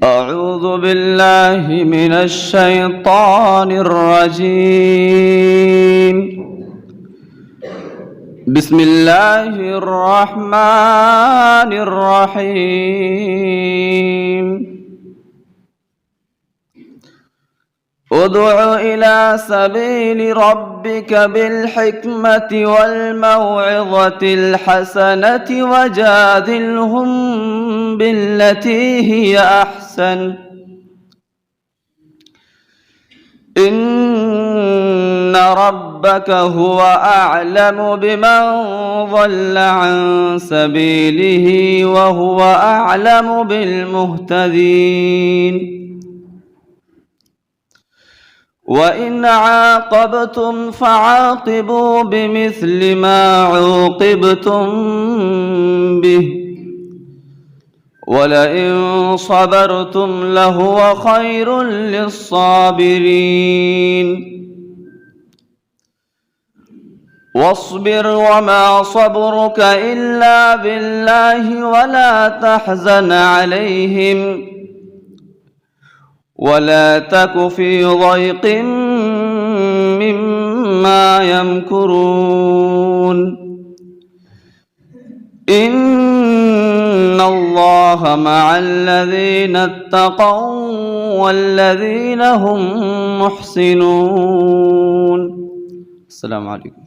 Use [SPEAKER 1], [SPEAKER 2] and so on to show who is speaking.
[SPEAKER 1] أعوذ بالله من الشيطان الرجيم. بسم الله الرحمن الرحيم. ادع إلى سبيل ربك بالحكمة والموعظة الحسنة وجادلهم بالتي هي أحسن إن ربك هو أعلم بمن ضل عن سبيله وهو أعلم بالمهتدين. وإن عاقبتم فعاقبوا بمثل ما عوقبتم به ولئن صبرتم لهو خير للصابرين. واصبر وما صبرك إلا بالله ولا تحزن عليهم ولا تك في ضيق مما يمكرون إن الله مع الذين اتقوا والذين هم محسنون. السلام عليكم.